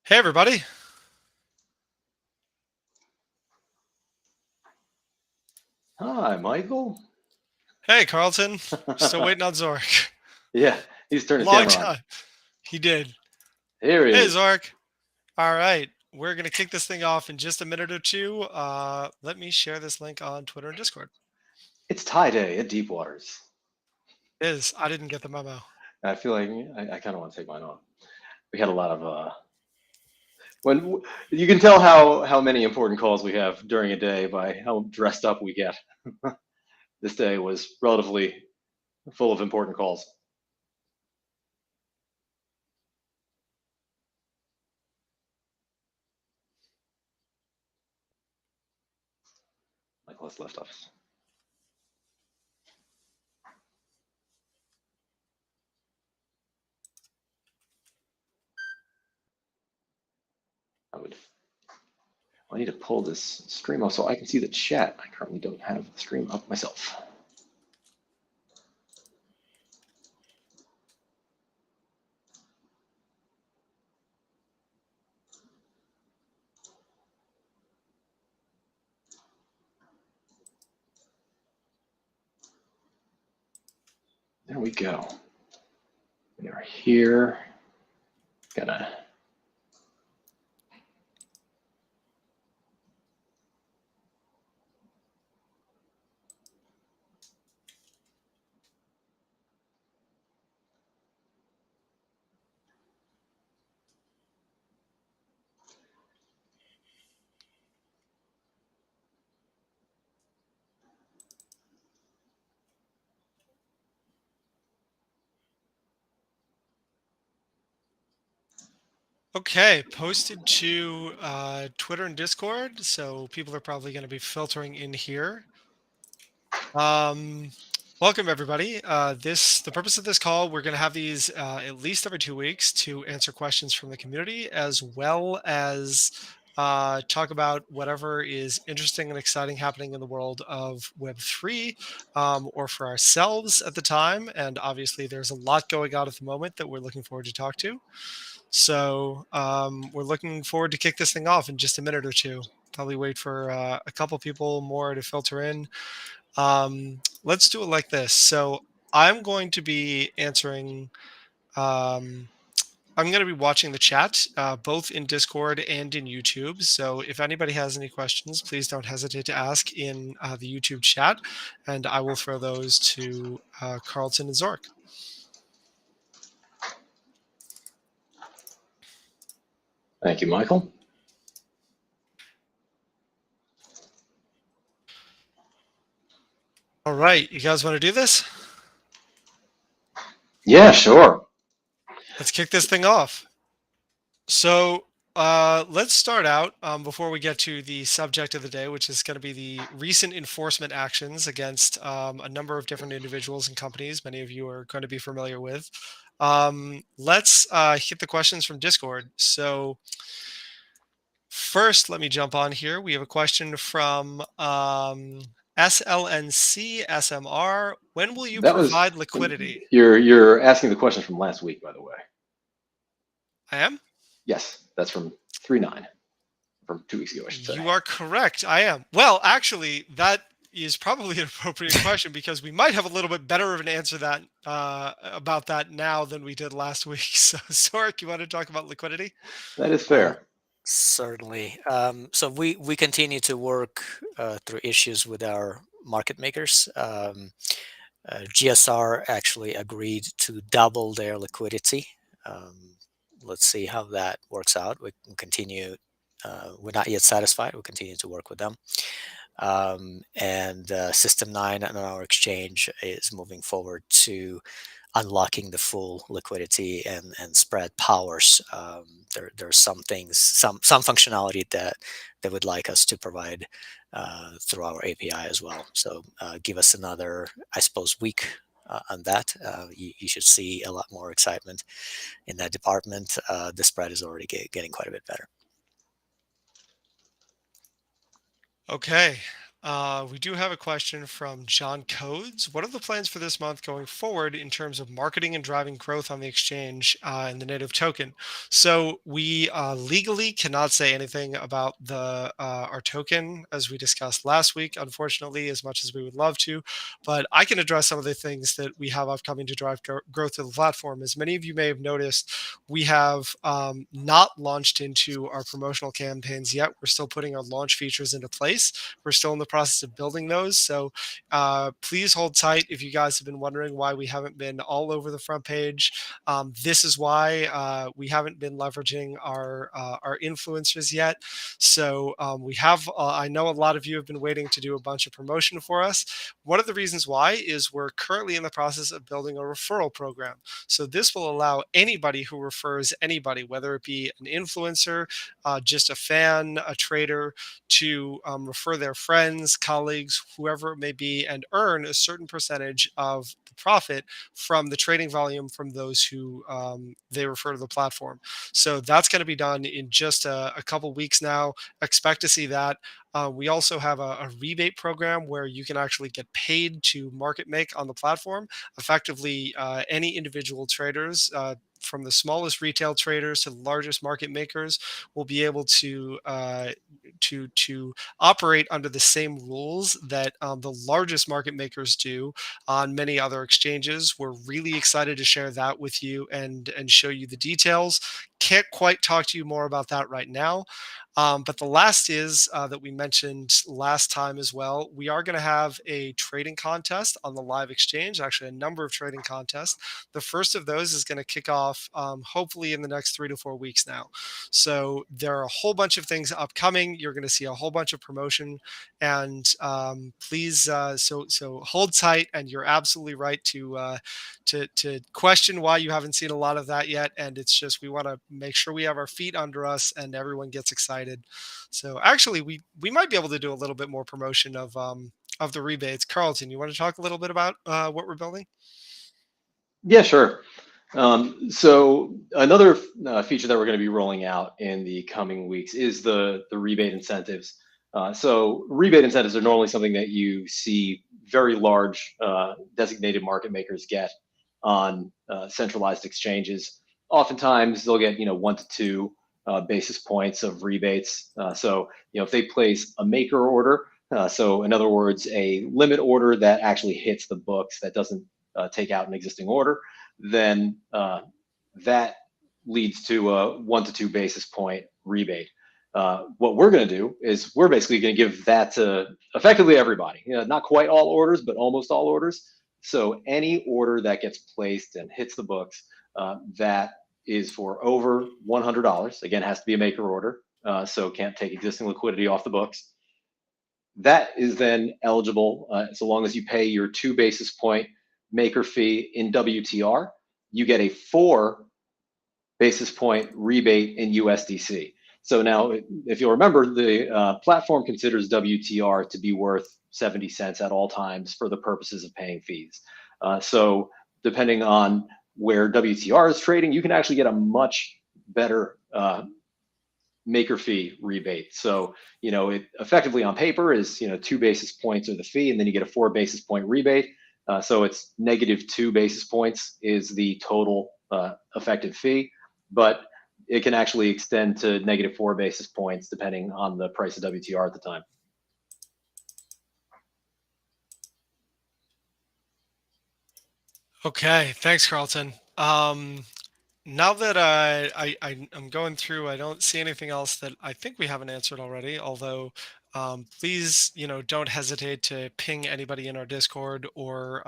Hey, everybody. Hi, Michael. Hey, Carlton. Still waiting on Zork. Yeah, he's turned his Long camera on. time. He did. Here he Hey, is. Zork. All right. We're going to kick this thing off in just a minute or two. Let me share this link on Twitter and Discord. It's tie day at Deepwaters. It is. I didn't get the memo. I feel like I kind of want to take mine off. We had a lot of when you can tell how many important calls we have during a day by how dressed up we get. This day was relatively full of important calls. Michael has left office. I would. I need to pull this stream up so I can see the chat. I currently don't have the stream up myself. There we go. We are here. Gonna. Okay, posted to Twitter and Discord, so people are probably going to be filtering in here. Welcome everybody. The purpose of this call, we're going to have these at least every 2 weeks to answer questions from the community, as well as talk about whatever is interesting and exciting happening in the world of Web3, or for ourselves at the time. And obviously, there's a lot going on at the moment that we're looking forward to talk to. So we're looking forward to kick this thing off in just a minute or two. Probably wait for a couple people more to filter in. Let's do it like this. So I'm going to be answering. I'm going to be watching the chat, both in Discord and in YouTube. So if anybody has any questions, please don't hesitate to ask in the YouTube chat, and I will throw those to Carlton and Zork. Thank you, Michael. All right, you guys want to do this? Yeah, sure. Let's kick this thing off. So let's start out before we get to the subject of the day, which is going to be the recent enforcement actions against a number of different individuals and companies many of you are going to be familiar with. Let's hit the questions from Discord. So first, let me jump on here. We have a question from SLNC SMR. When will you That was provide liquidity? you're asking the question from last week, by the way. I am? Yes, that's from 3-9, from 2 weeks ago, I should say. You are correct. I am. Well, actually, that is probably an appropriate question because we might have a little bit better of an answer that about that now than we did last week. So, Sorek, you want to talk about liquidity? That is fair. Certainly. So we continue to work through issues with our market makers. GSR actually agreed to double their liquidity. Let's see how that works out. We can continue. We're not yet satisfied. We'll continue to work with them. And System 9 on our exchange is moving forward to unlocking the full liquidity and spread powers. There are some things, some functionality that they would like us to provide through our API as well. So give us another, I suppose, week on that. You should see a lot more excitement in that department. The spread is already getting quite a bit better. Okay. We do have a question from John Codes. What are the plans for this month going forward in terms of marketing and driving growth on the exchange and the native token? So we legally cannot say anything about the our token as we discussed last week, unfortunately, as much as we would love to. But I can address some of the things that we have upcoming to drive growth to the platform. As many of you may have noticed, we have not launched into our promotional campaigns yet. We're still putting our launch features into place. We're still in the process of building those. So please hold tight if you guys have been wondering why we haven't been all over the front page. This is why we haven't been leveraging our influencers yet. So we have, I know a lot of you have been waiting to do a bunch of promotion for us. One of the reasons why is we're currently in the process of building a referral program. So this will allow anybody who refers anybody, whether it be an influencer, just a fan, a trader, to refer their friends, colleagues, whoever it may be, and earn a certain percentage of the profit from the trading volume from those who they refer to the platform. So that's going to be done in just a couple weeks now. Expect to see that. We also have a rebate program where you can actually get paid to market make on the platform. Effectively, any individual traders, from the smallest retail traders to the largest market makers, will be able to operate under the same rules that the largest market makers do on many other exchanges. We're really excited to share that with you and show you the details. Can't quite talk to you more about that right now. But the last is that we mentioned last time as well. We are going to have a trading contest on the live exchange, actually, a number of trading contests. The first of those is going to kick off hopefully in the next 3 to 4 weeks now. So there are a whole bunch of things upcoming. You're going to see a whole bunch of promotion, and please, so hold tight. And you're absolutely right to question why you haven't seen a lot of that yet. And it's just we want to make sure we have our feet under us and everyone gets excited. So actually, we might be able to do a little bit more promotion of the rebates. Carlton, you want to talk a little bit about what we're building? Yeah, sure. So another feature that we're going to be rolling out in the coming weeks is the rebate incentives. So rebate incentives are normally something that you see very large designated market makers get on centralized exchanges. Oftentimes they'll get 1 to 2 basis points of rebates. So if they place a maker order, so in other words, a limit order that actually hits the books that doesn't take out an existing order, then that leads to a 1 to 2 basis point rebate. What we're going to do is we're basically going to give that to effectively everybody. Not quite all orders, but almost all orders. So any order that gets placed and hits the books, that is for over $100. Again, has to be a maker order, so can't take existing liquidity off the books. That is then eligible so long as you pay your 2 basis point maker fee in WTR, you get a 4 basis point rebate in USDC. So now, if you'll remember, the platform considers WTR to be worth 70 cents at all times for the purposes of paying fees. So depending on where WTR is trading, you can actually get a much better maker fee rebate. So, it effectively on paper is, 2 basis points are the fee, and then you get a 4 basis point rebate. So it's -2 basis points is the total effective fee, but it can actually extend to -4 basis points depending on the price of WTR at the time. Okay, thanks, Carlton. Now that I'm going through, I don't see anything else that I think we haven't answered already. Although, please, don't hesitate to ping anybody in our Discord or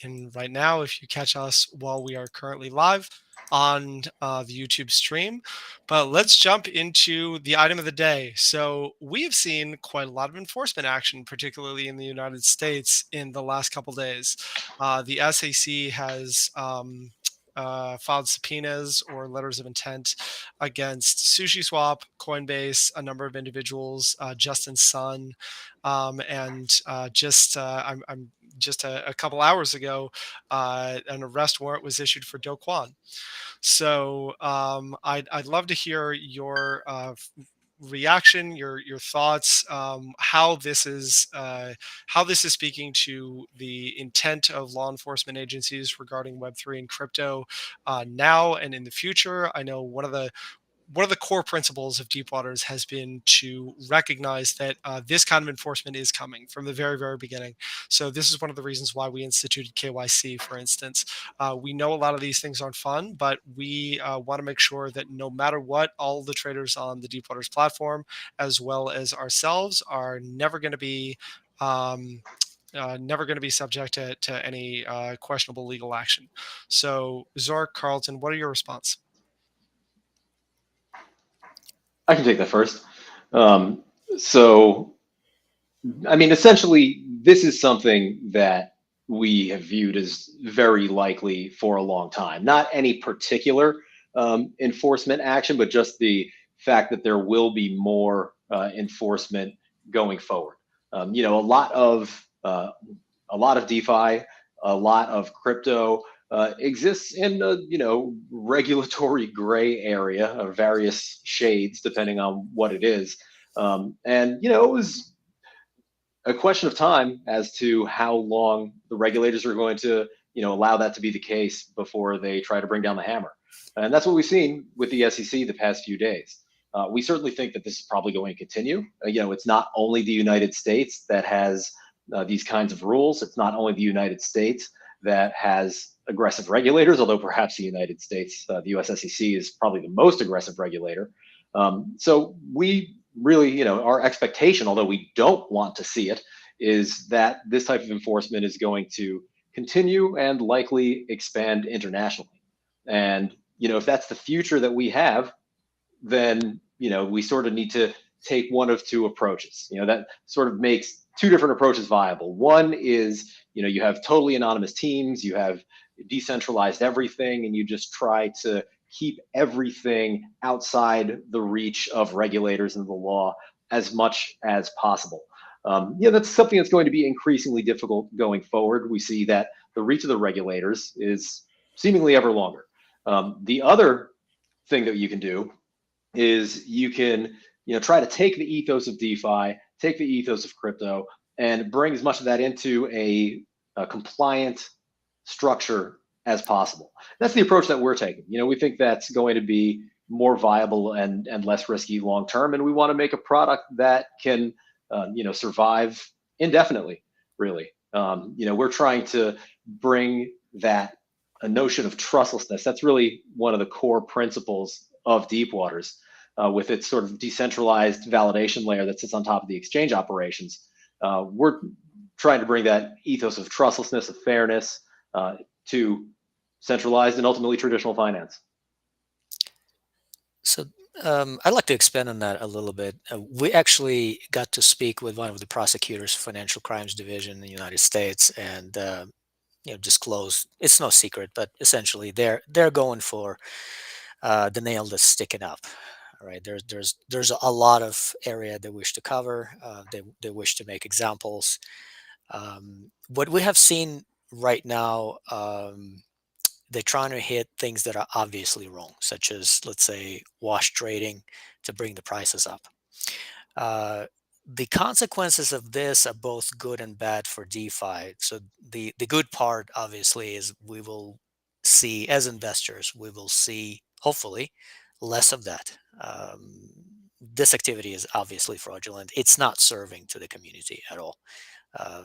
in right now if you catch us while we are currently live on the YouTube stream. But let's jump into the item of the day. So we have seen quite a lot of enforcement action, particularly in the United States, in the last couple days. The SEC has filed subpoenas or letters of intent against SushiSwap, Coinbase, a number of individuals, Justin Sun, and I'm just a couple hours ago, an arrest warrant was issued for Do Kwon. So I'd love to hear your reaction, your thoughts, how this is speaking to the intent of law enforcement agencies regarding Web3 and crypto now and in the future. I know one of the core principles of Deepwaters has been to recognize that this kind of enforcement is coming from the very, very beginning. So this is one of the reasons why we instituted KYC, for instance. We know a lot of these things aren't fun, but we want to make sure that no matter what, all the traders on the Deepwaters platform, as well as ourselves, are never going to be subject to any questionable legal action. So, Zork, Carlton, what are your response? I can take that first. Um, so, I mean, essentially, this is something that we have viewed as very likely for a long time. Not any particular enforcement action, but just the fact that there will be more enforcement going forward. A lot of DeFi, a lot of crypto exists in a regulatory gray area of various shades, depending on what it is. And it was a question of time as to how long the regulators are going to allow that to be the case before they try to bring down the hammer. And that's what we've seen with the SEC the past few days. We certainly think that this is probably going to continue. It's not only the United States that has these kinds of rules. It's not only the United States that has aggressive regulators, although perhaps the United States, the US SEC is probably the most aggressive regulator. So we really, our expectation, although we don't want to see it, is that this type of enforcement is going to continue and likely expand internationally. And, if that's the future that we have, then, we sort of need to take one of two approaches. That sort of makes two different approaches viable. One is, you have totally anonymous teams, you have decentralized everything, and you just try to keep everything outside the reach of regulators and the law as much as possible. That's something that's going to be increasingly difficult going forward. We see that the reach of the regulators is seemingly ever longer. The other thing that you can do is you can try to take the ethos of DeFi, take the ethos of crypto, and bring as much of that into a compliant structure as possible. That's the approach that we're taking. We think that's going to be more viable and less risky long term, and we want to make a product that can survive indefinitely. Really, we're trying to bring that a notion of trustlessness. That's really one of the core principles of Deepwaters, with its sort of decentralized validation layer that sits on top of the exchange operations. We're trying to bring that ethos of trustlessness, of fairness, to centralized and ultimately traditional finance. So I'd like to expand on that a little bit. We actually got to speak with one of the prosecutors, Financial Crimes Division in the United States, and disclose. It's no secret, but essentially they're going for the nail that's sticking up. All right, there's a lot of area they wish to cover. They wish to make examples. What we have seen right now, they're trying to hit things that are obviously wrong, such as, let's say, wash trading to bring the prices up. Uh, the consequences of this are both good and bad for DeFi. So the good part, obviously, is we will see, as investors, we will see, hopefully, less of that. This activity is obviously fraudulent. It's not serving to the community at all. Uh,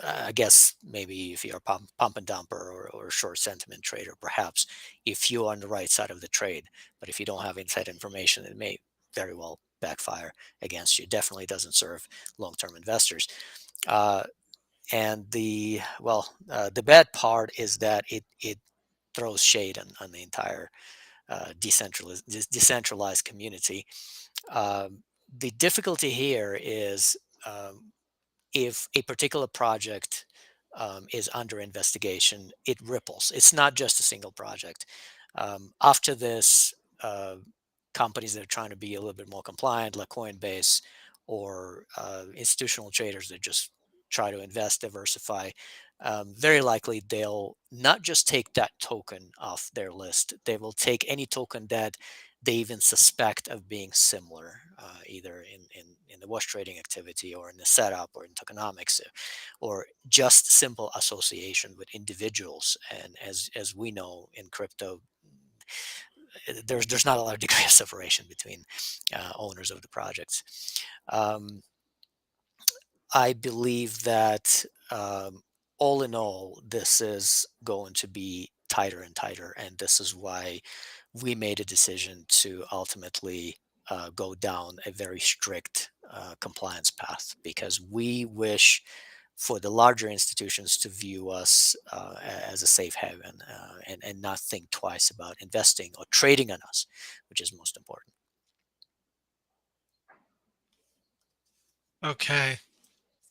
I guess maybe if you're a pump and dumper or a short sentiment trader, perhaps if you're on the right side of the trade, but if you don't have inside information, it may very well backfire against you. Definitely doesn't serve long-term investors. Uh, and the bad part is that it throws shade on the entire decentralized community. The difficulty here is, if a particular project is under investigation, it ripples. It's not just a single project. After this, uh, companies that are trying to be a little bit more compliant, like Coinbase, or institutional traders that just try to invest, diversify, very likely they'll not just take that token off their list. They will take any token that they even suspect of being similar, either in the wash trading activity or in the setup or in tokenomics, or just simple association with individuals. And as we know in crypto, there's not a lot of degree of separation between owners of the projects. Um, I believe that all in all, this is going to be tighter and tighter, and this is why we made a decision to ultimately go down a very strict compliance path, because we wish for the larger institutions to view us as a safe haven, and not think twice about investing or trading on us, which is most important. Okay.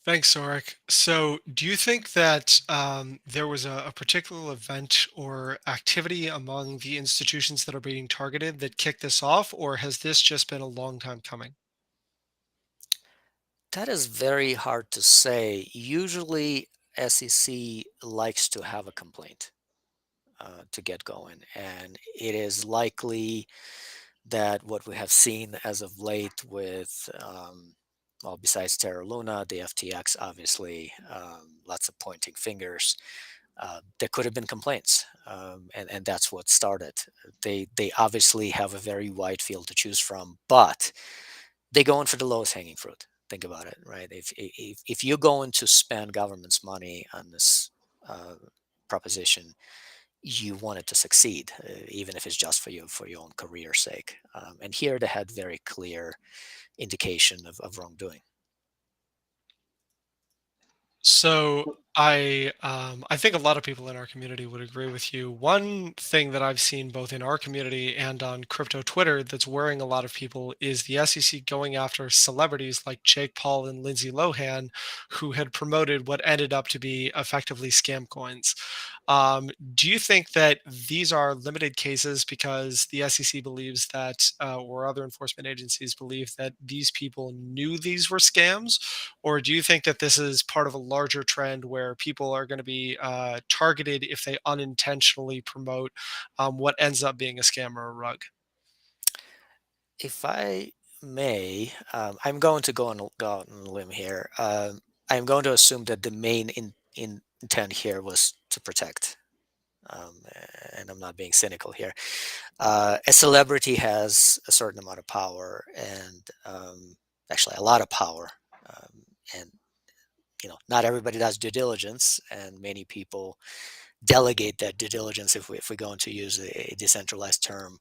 Thanks, Zorik. So, do you think that there was a particular event or activity among the institutions that are being targeted that kicked this off, or has this just been a long time coming? That is very hard to say. Usually, SEC likes to have a complaint to get going, and it is likely that what we have seen as of late with, well, besides Terra Luna, the FTX, obviously, lots of pointing fingers. There could have been complaints, and that's what started. They obviously have a very wide field to choose from, but they go in for the lowest hanging fruit. Think about it, right? If you're going to spend government's money on this uh, proposition, you want it to succeed, even if it's just for your own career's sake. And here they had very clear indication of wrongdoing. So I think a lot of people in our community would agree with you. One thing that I've seen both in our community and on crypto Twitter that's worrying a lot of people is the SEC going after celebrities like Jake Paul and Lindsay Lohan, who had promoted what ended up to be effectively scam coins. Do you think that these are limited cases because the SEC believes that, or other enforcement agencies believe that these people knew these were scams? Or do you think that this is part of a larger trend where people are going to be targeted if they unintentionally promote what ends up being a scam or a rug? If I may, I'm going to go out on a limb here. I'm going to assume that the main intent here was to protect. Um, and I'm not being cynical here. A celebrity has a certain amount of power, and actually a lot of power. And not everybody does due diligence, and many people delegate that due diligence, if we're going to use a decentralized term,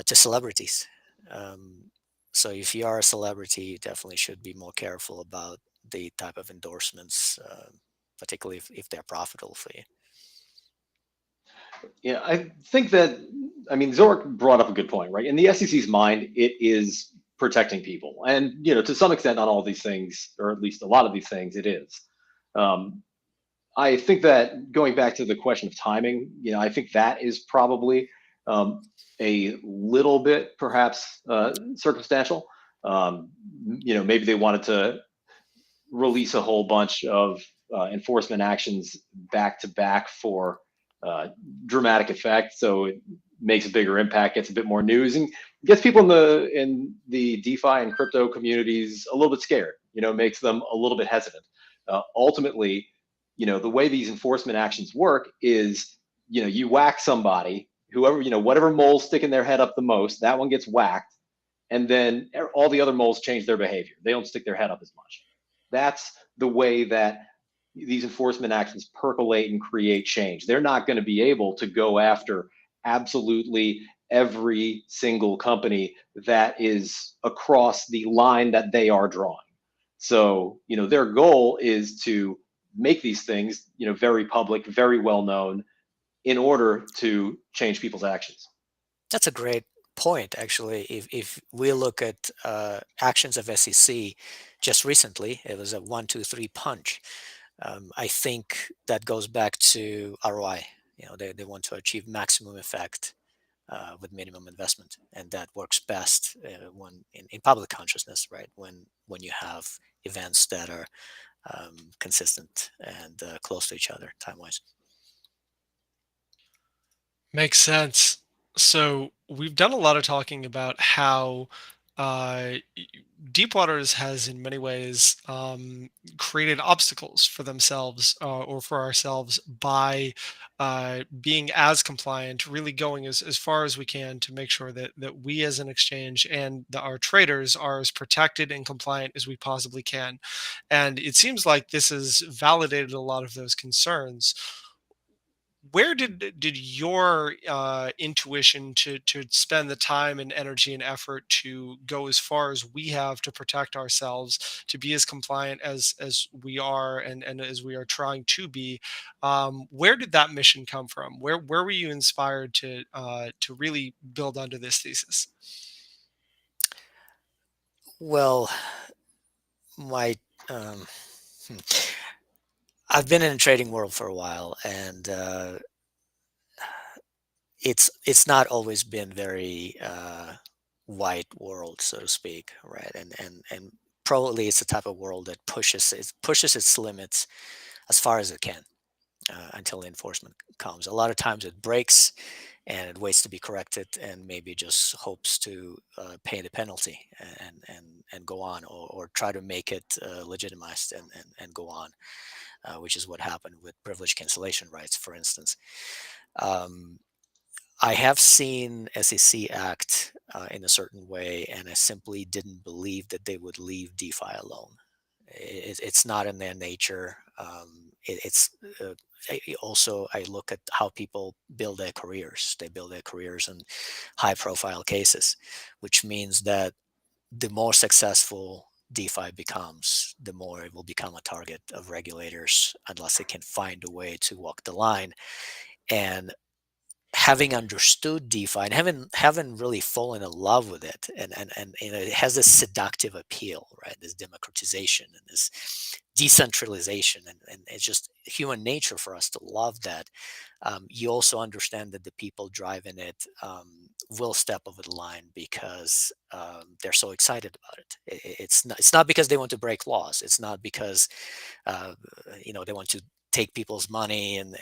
to celebrities. Um, so if you are a celebrity, you definitely should be more careful about the type of endorsements, particularly if they're profitable for you. Yeah, I think that, I mean, Zorik brought up a good point, right? In the SEC's mind, it is protecting people. And, to some extent on all these things, or at least a lot of these things, it is. Um, I think that going back to the question of timing, I think that is probably um, a little bit perhaps circumstantial. Maybe they wanted to release a whole bunch of enforcement actions back to back for uh, dramatic effect. So it makes a bigger impact, gets a bit more news, and gets people in the DeFi and crypto communities a little bit scared. Makes them a little bit hesitant. Ultimately, the way these enforcement actions work is, you whack somebody, whoever, whatever mole's sticking their head up the most, that one gets whacked, and then all the other moles change their behavior. They don't stick their head up as much. That's the way that these enforcement actions percolate and create change. They're not going to be able to go after absolutely every single company that is across the line that they are drawing. So, their goal is to make these things, very public, very well known, in order to change people's actions. That's a great point, actually. If we look at actions of SEC just recently, it was a 1, 2, 3 punch. I think that goes back to ROI. They want to achieve maximum effect with minimum investment, and that works best when in public consciousness, right? When you have events that are consistent and close to each other time wise. Makes sense. So we've done a lot of talking about how Deepwaters has, in many ways, created obstacles for themselves or for ourselves by being as compliant, really going as far as we can to make sure that we as an exchange and our traders are as protected and compliant as we possibly can. And it seems like this has validated a lot of those concerns. Where did your intuition to spend the time and energy and effort to go as far as we have to protect ourselves, to be as compliant as we are and as we are trying to be, where did that mission come from? Where were you inspired to really build under this thesis? Well, my um, hmm, I've been in the trading world for a while, and it's not always been very white world, so to speak, right? And probably it's the type of world that pushes its limits as far as it can until the enforcement comes. A lot of times it breaks and it waits to be corrected and maybe just hopes to pay the penalty and go on, or try to make it legitimized and go on, which is what happened with privilege cancellation rights, for instance. Um, I have seen SEC act in a certain way, and I simply didn't believe that they would leave DeFi alone. It's not in their nature. It's also, I look at how people build their careers. They build their careers in high-profile cases, which means that the more successful DeFi becomes, the more it will become a target of regulators unless they can find a way to walk the line. And having understood DeFi and haven't really fallen in love with it, and it has this seductive appeal, right? This democratization and this decentralization, and it's just human nature for us to love that. You also understand that the people driving it will step over the line because they're so excited about it. It's not because they want to break laws. It's not because uh, they want to take people's money and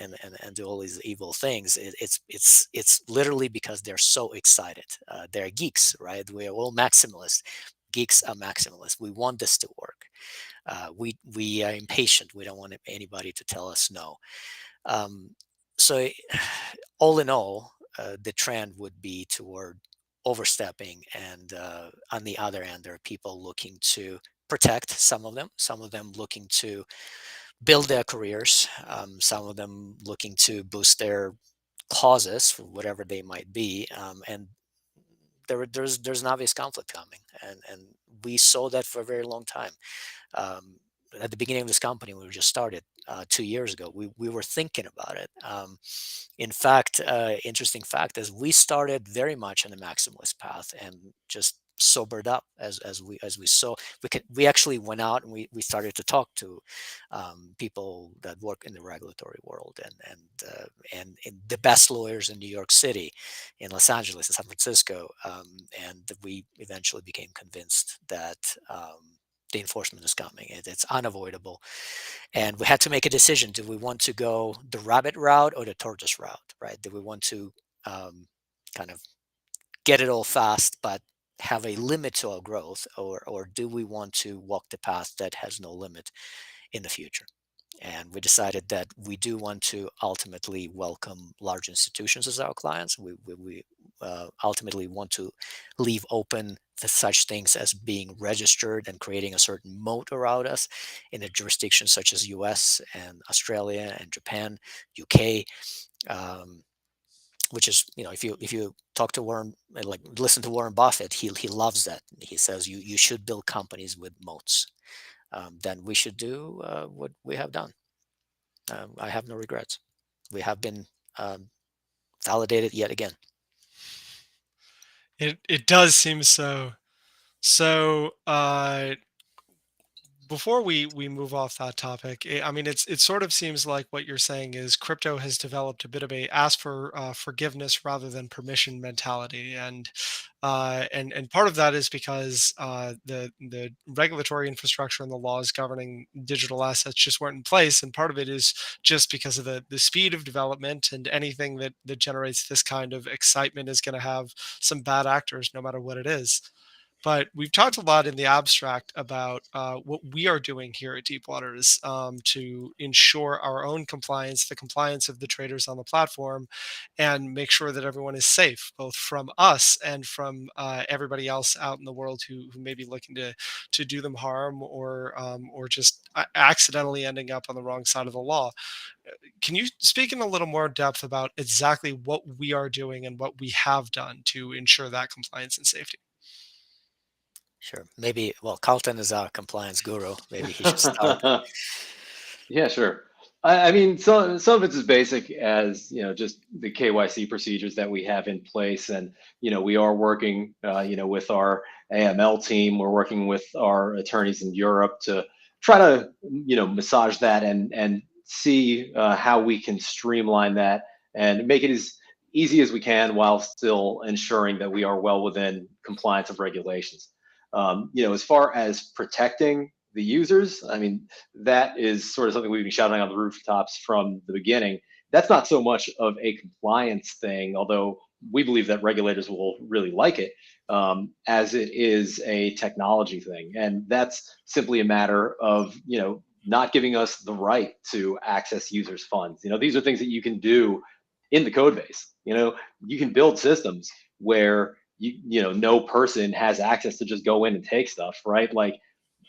do all these evil things. It's literally because they're so excited. They're geeks, right? We're all maximalists. Geeks are maximalists. We want this to work. We are impatient. We don't want anybody to tell us no. um, so all in all, the trend would be toward overstepping, and on the other end there are people looking to protect, some of them looking to build their careers, some of them looking to boost their causes, whatever they might be, and there's an obvious conflict coming, and we saw that for a very long time. um, at the beginning of this company, we were just started 2 years ago. We were thinking about it. In fact, interesting fact is we started very much on the maximalist path and just sobered up as we saw. We actually went out and we started to talk to people that work in the regulatory world, and the best lawyers in New York City, in Los Angeles, in San Francisco, and we eventually became convinced that the enforcement is coming. It's unavoidable, and we had to make a decision: do we want to go the rabbit route or the tortoise route? Right? Do we want to kind of get it all fast, but have a limit to our growth, or do we want to walk the path that has no limit in the future? And we decided that we do want to ultimately welcome large institutions as our clients. We ultimately want to leave open such things as being registered and creating a certain moat around us in a jurisdiction such as US and Australia and Japan, UK. Um, which is, if you talk to Warren, like listen to Warren Buffett, he loves that. He says you should build companies with moats. Then we should do what we have done. I have no regrets. We have been um, validated yet again. It does seem so. So before we move off that topic, I mean, it sort of seems like what you're saying is crypto has developed a bit of a ask for forgiveness rather than permission mentality, and part of that is because the regulatory infrastructure and the laws governing digital assets just weren't in place, and part of it is just because of the speed of development, and anything that generates this kind of excitement is going to have some bad actors, no matter what it is. But we've talked a lot in the abstract about what we are doing here at Deepwaters to ensure our own compliance, the compliance of the traders on the platform, and make sure that everyone is safe, both from us and from everybody else out in the world who may be looking to do them harm, or just accidentally ending up on the wrong side of the law. Can you speak in a little more depth about exactly what we are doing and what we have done to ensure that compliance and safety? Sure. Maybe, well, Carlton is our compliance guru. Maybe he should start. Yeah, sure. I mean, some of it's as basic as just the KYC procedures that we have in place, and we are working with our AML team. We're working with our attorneys in Europe to try to massage that and see how we can streamline that and make it as easy as we can while still ensuring that we are well within compliance of regulations. As far as protecting the users, I mean, that is sort of something we've been shouting on the rooftops from the beginning. That's not so much of a compliance thing, although we believe that regulators will really like it, as it is a technology thing. And that's simply a matter of, not giving us the right to access users' funds. These are things that you can do in the code base. You can build systems where no person has access to just go in and take stuff, right? Like,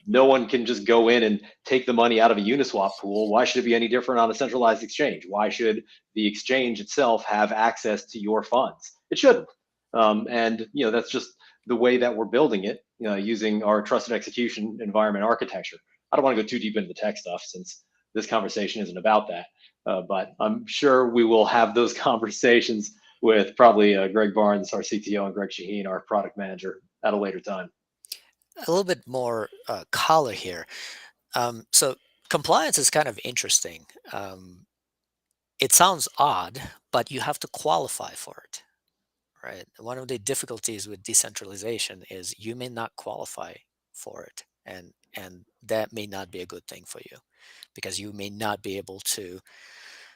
no one can just go in and take the money out of a Uniswap pool. Why should it be any different on a centralized exchange? Why should the exchange itself have access to your funds? It shouldn't. And that's just the way that we're building it, using our trusted execution environment architecture. I don't want to go too deep into the tech stuff since this conversation isn't about that. But I'm sure we will have those conversations with probably Greg Barnes, our CTO, and Greg Shaheen, our product manager, at a later time. A little bit more color here. So compliance is kind of interesting. It sounds odd, but you have to qualify for it, right? One of the difficulties with decentralization is you may not qualify for it, and that may not be a good thing for you because you may not be able to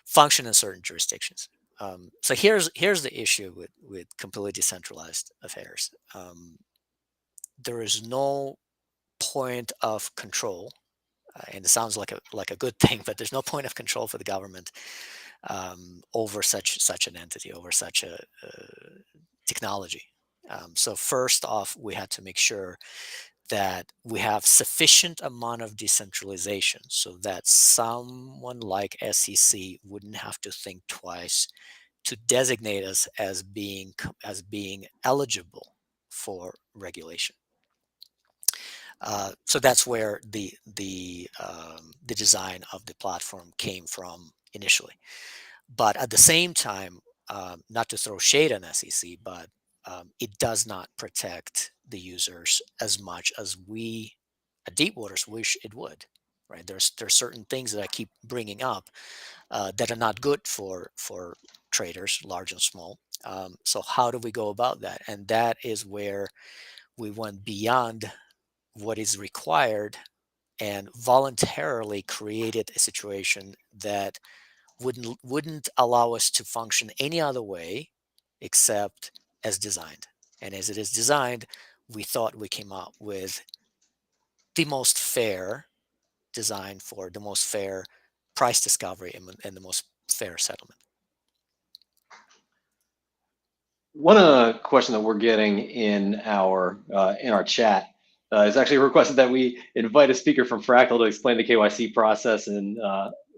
function in certain jurisdictions. So here's the issue with completely decentralized affairs. There is no point of control, and it sounds like a good thing, but there's no point of control for the government over such an entity, over such a technology. So first off, we had to make sure that we have sufficient amount of decentralization so that someone like SEC wouldn't have to think twice to designate us as being eligible for regulation. So that's where the design of the platform came from initially. But at the same time, not to throw shade on SEC, but it does not protect the users as much as we at Deepwaters wish it would. Right? There's certain things that I keep bringing up that are not good for traders, large and small. So how do we go about that? And that is where we went beyond what is required and voluntarily created a situation that wouldn't allow us to function any other way except as designed. And as it is designed, we thought we came up with the most fair design for the most fair price discovery and the most fair settlement. One question that we're getting in our chat is actually requested that we invite a speaker from Fractal to explain the KYC process and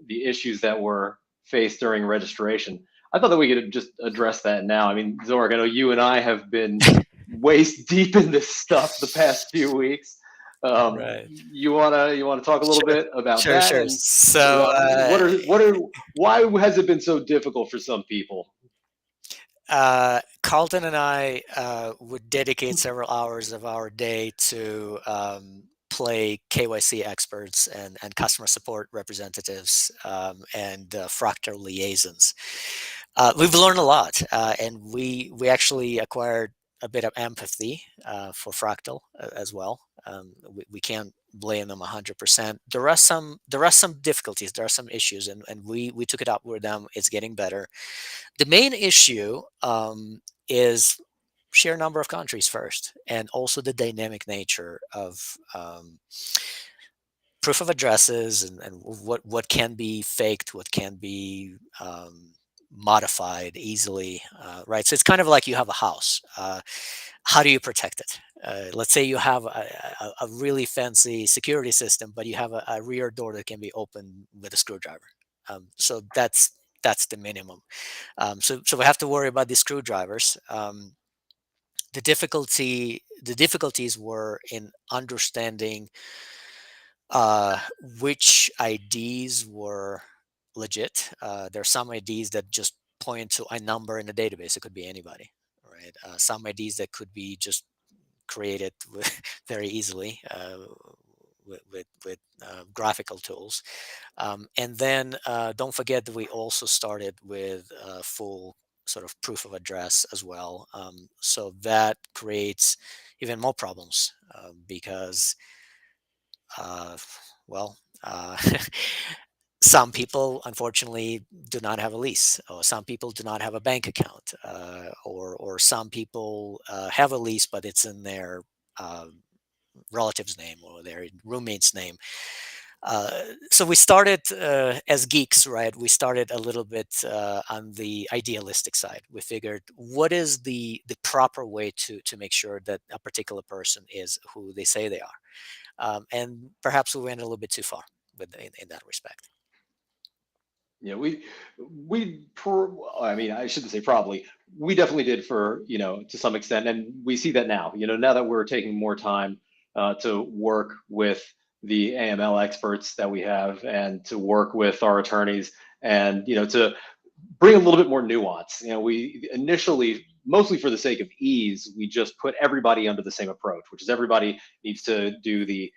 the issues that were faced during registration. I thought that we could just address that now. I mean, Zorak, I know you and I have been waist deep in this stuff the past few weeks. Right. You wanna talk a little Sure. bit about Sure. that Sure. and So why has it been so difficult for some people? Carlton and I would dedicate several hours of our day to play KYC experts and customer support representatives and Fractal liaisons. We've learned a lot, and we actually acquired a bit of empathy for Fractal as well. We can't blame them 100%. There are some difficulties, there are some issues, and we took it up with them. It's getting better. The main issue is sheer number of countries first, and also the dynamic nature of proof of addresses and what can be faked, what can be modified easily, right? So it's kind of like you have a house. How do you protect it? Let's say you have a really fancy security system, but you have a rear door that can be opened with a screwdriver. So that's the minimum. So we have to worry about the screwdrivers. The difficulties were in understanding uh, which IDs were legit. There are some IDs that just point to a number in a database. It could be anybody, right? Some IDs that could be just created very easily with graphical tools. And then don't forget that we also started with full sort of proof of address as well. So that creates even more problems because, uh, well, uh, some people unfortunately do not have a lease, or some people do not have a bank account, or some people have a lease but it's in their uh, relative's name or their roommate's name. So we started as geeks, right? We started a little bit on the idealistic side. We figured, what is the proper way to make sure that a particular person is who they say they are? And perhaps we went a little bit too far in that respect. Yeah, I mean, I shouldn't say probably. We definitely did for, to some extent, and we see that now. Now that we're taking more time to work with the AML experts that we have, and to work with our attorneys, and to bring a little bit more nuance. We initially, mostly for the sake of ease, we just put everybody under the same approach, which is everybody needs to do the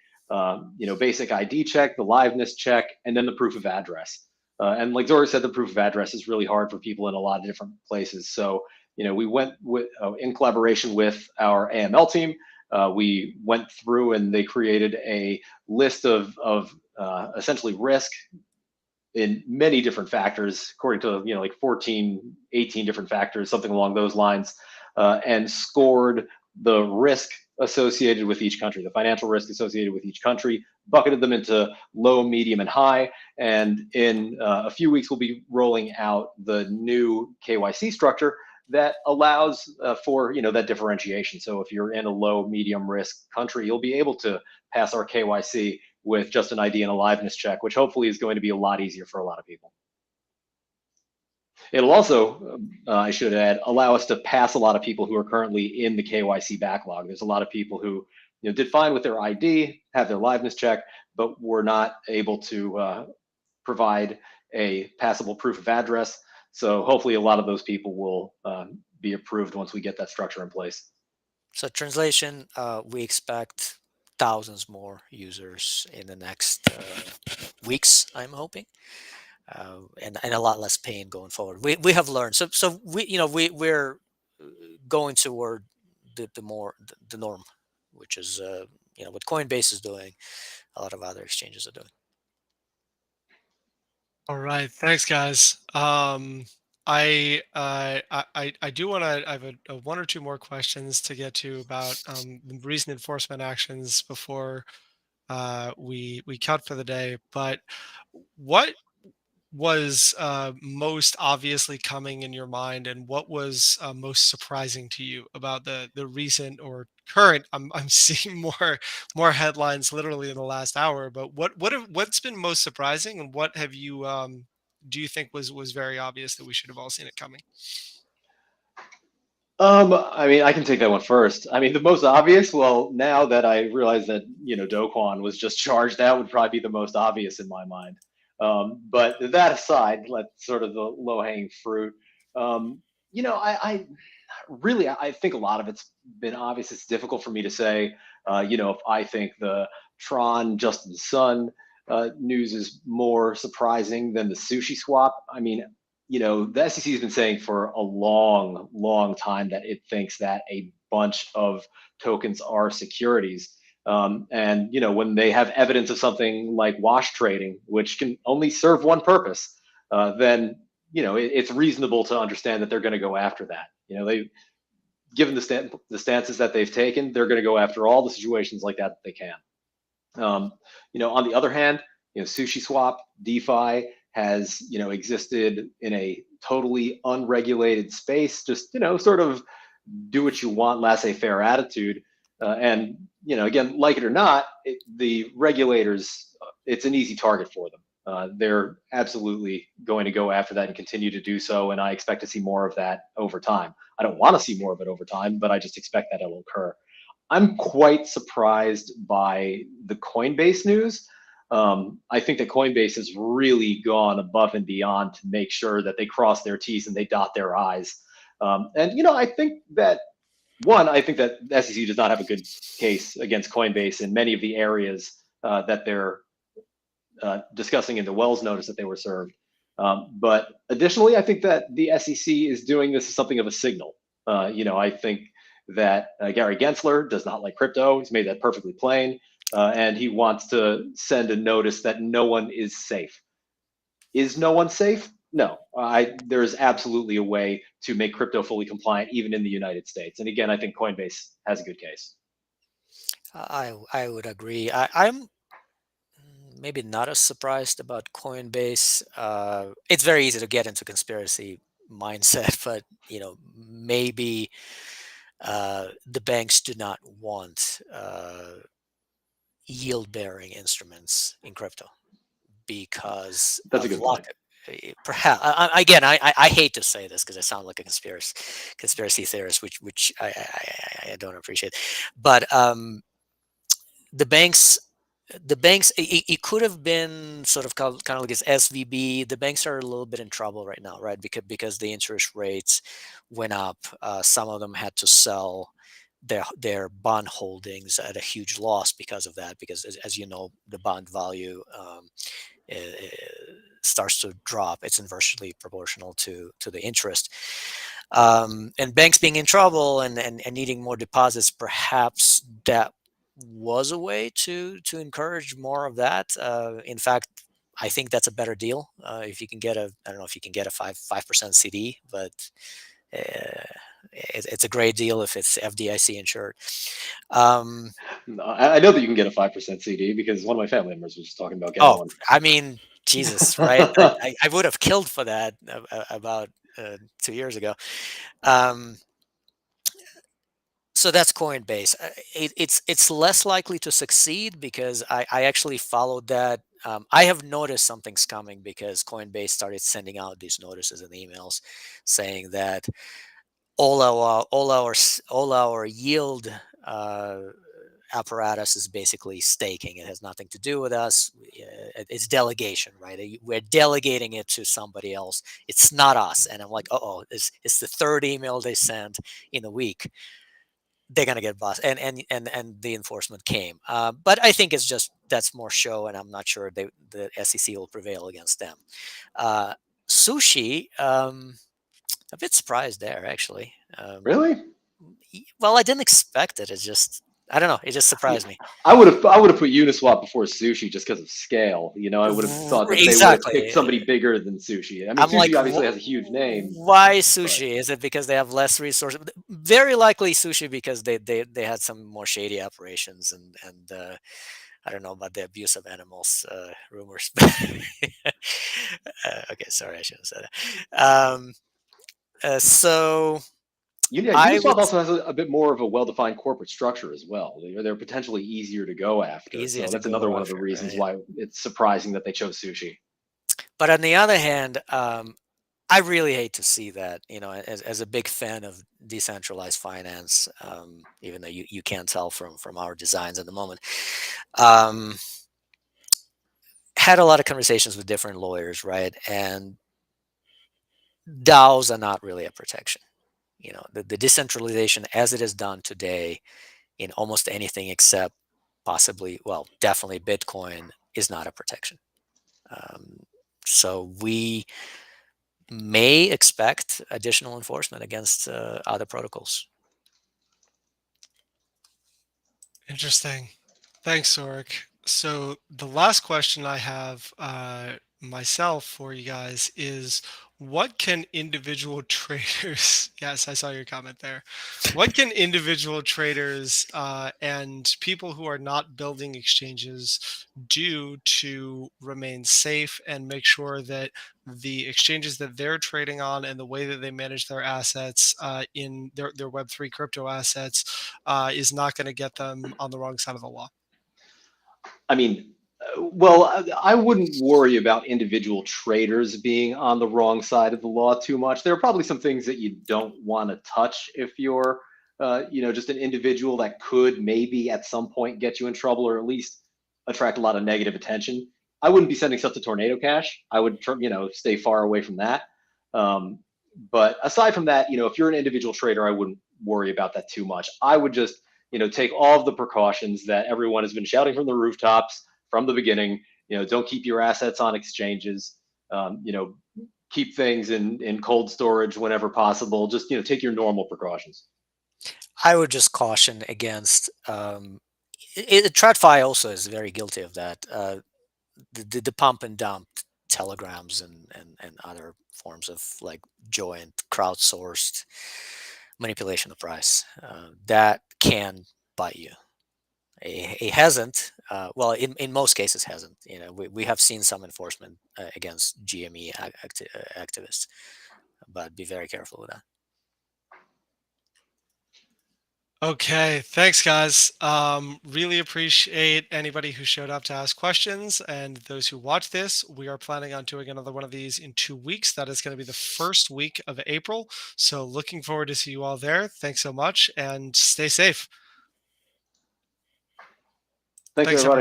basic ID check, the liveness check, and then the proof of address. And like Zora said, the proof of address is really hard for people in a lot of different places. So we went with in collaboration with our AML team. We went through and they created a list of essentially risk in many different factors, according to like 14, 18 different factors, something along those lines, and scored the risk associated with each country, the financial risk associated with each country, bucketed them into low, medium, and high. And in a few weeks, we'll be rolling out the new KYC structure that allows for that differentiation. So if you're in a low, medium risk country, you'll be able to pass our KYC with just an ID and a liveness check, which hopefully is going to be a lot easier for a lot of people. It'll also, I should add, allow us to pass a lot of people who are currently in the KYC backlog. There's a lot of people who did fine with their ID, have their liveness check, but were not able to provide a passable proof of address. So hopefully a lot of those people will be approved once we get that structure in place. So translation, we expect thousands more users in the next weeks, I'm hoping, and a lot less pain going forward. We have learned. So we're going toward the norm, which is what Coinbase is doing, a lot of other exchanges are doing. All right, thanks, guys. I do want to. I have a one or two more questions to get to about the recent enforcement actions before we cut for the day. But what was most obviously coming in your mind, and what was most surprising to you about the recent or current? I'm seeing more headlines literally in the last hour. But what's been most surprising, and what have you do you think was very obvious that we should have all seen it coming? I mean, I can take that one first. I mean, the most obvious, well, now that I realize that, Do Kwon was just charged, that would probably be the most obvious in my mind. But that aside, let sort of the low hanging fruit. I really, I think a lot of it's been obvious. It's difficult for me to say, if I think the Tron Justin Sun news is more surprising than the sushi swap. I mean, the SEC has been saying for a long, long time that it thinks that a bunch of tokens are securities. And when they have evidence of something like wash trading, which can only serve one purpose, then it's reasonable to understand that they're going to go after that. They given the stances that they've taken, they're going to go after all the situations like that they can. On the other hand, Sushi Swap DeFi has existed in a totally unregulated space, just sort of do what you want, laissez-faire attitude. And again, like it or not, the regulators, it's an easy target for them. They're absolutely going to go after that and continue to do so, and I expect to see more of that over time. I don't want to see more of it over time, but I just expect that it'll occur. I'm quite surprised by the Coinbase news. I think that Coinbase has really gone above and beyond to make sure that they cross their T's and they dot their I's. And I think that I think that the SEC does not have a good case against Coinbase in many of the areas that they're discussing in the Wells notice that they were served. But additionally, I think that the SEC is doing this as something of a signal. I think that Gary Gensler does not like crypto. He's made that perfectly plain. And he wants to send a notice that no one is safe. Is no one safe? No. There is absolutely a way to make crypto fully compliant, even in the United States. And again, I think Coinbase has a good case. I would agree. I'm maybe not as surprised about Coinbase. It's very easy to get into conspiracy mindset, but maybe the banks do not want yield-bearing instruments in crypto because That's a of good point. perhaps again, I hate to say this because I sound like a conspiracy theorist, which I don't appreciate, but the banks it could have been sort of kind of like this SVB. The banks are a little bit in trouble right now, right? Because the interest rates went up. Some of them had to sell their bond holdings at a huge loss because of that. Because as you know, the bond value starts to drop. It's inversely proportional to the interest. And banks being in trouble and needing more deposits, perhaps that was a way to encourage more of that. In fact, I think that's a better deal if you can get I don't know if you can get a 5% CD, but it's a great deal if it's FDIC insured. I know that you can get a 5% CD because one of my family members was just talking about getting Oh, one. I mean, Jesus, right? I would have killed for that about 2 years ago. Um, so that's Coinbase. It's less likely to succeed because I actually followed that. I have noticed something's coming because Coinbase started sending out these notices and emails saying that all our yield apparatus is basically staking. It has nothing to do with us. It's delegation, right? We're delegating it to somebody else. It's not us. And I'm like, oh, it's the third email they sent in a week. They're gonna get bust, and the enforcement came. But I think it's just that's more show, and I'm not sure the SEC will prevail against them. Uh, Sushi, a bit surprised there actually. Really? Well, I didn't expect it. It's just I don't know. It just Yeah, surprised me. I would have put Uniswap before Sushi just because of scale. I would have thought that they would have picked Exactly. somebody bigger than Sushi. I mean, I'm like, Sushi obviously has a huge name, why but sushi? Is it because they have less resources? Very likely sushi because they had some more shady operations and I don't know about the abuse of animals rumors. Okay, sorry, I shouldn't have said that. So yeah, I Uniswap would also has a bit more of a well-defined corporate structure as well. They're potentially easier to go after. easier So to that's another go one of the after, reasons right? why it's surprising that they chose Sushi. But on the other hand, I really hate to see that. As a big fan of decentralized finance, even though you can't tell from our designs at the moment, um, had a lot of conversations with different lawyers, right? And DAOs are not really a protection. The decentralization as it is done today in almost anything except possibly, well, definitely Bitcoin is not a protection. So we may expect additional enforcement against other protocols. Interesting. Thanks, Sorik. So the last question I have myself for you guys is, what can individual traders, yes, I saw your comment there. What can individual traders and people who are not building exchanges do to remain safe and make sure that the exchanges that they're trading on and the way that they manage their assets in their Web3 crypto assets is not going to get them on the wrong side of the law? I mean, well, I wouldn't worry about individual traders being on the wrong side of the law too much. There are probably some things that you don't want to touch if you're, just an individual that could maybe at some point get you in trouble or at least attract a lot of negative attention. I wouldn't be sending stuff to Tornado Cash. I would, stay far away from that. But aside from that, if you're an individual trader, I wouldn't worry about that too much. I would just take all of the precautions that everyone has been shouting from the rooftops from the beginning. Don't keep your assets on exchanges. Keep things in cold storage whenever possible. Just take your normal precautions. I would just caution against. TradFi also is very guilty of that. The pump and dump telegrams and other forms of like joint crowdsourced manipulation of price that can bite you. It hasn't. Well, in most cases, hasn't. We have seen some enforcement against GME activists, but be very careful with that. Okay, thanks, guys. Really appreciate anybody who showed up to ask questions and those who watch this. We are planning on doing another one of these in 2 weeks. That is going to be the first week of April. So looking forward to see you all there. Thanks so much and stay safe. Thanks, Thanks, everybody.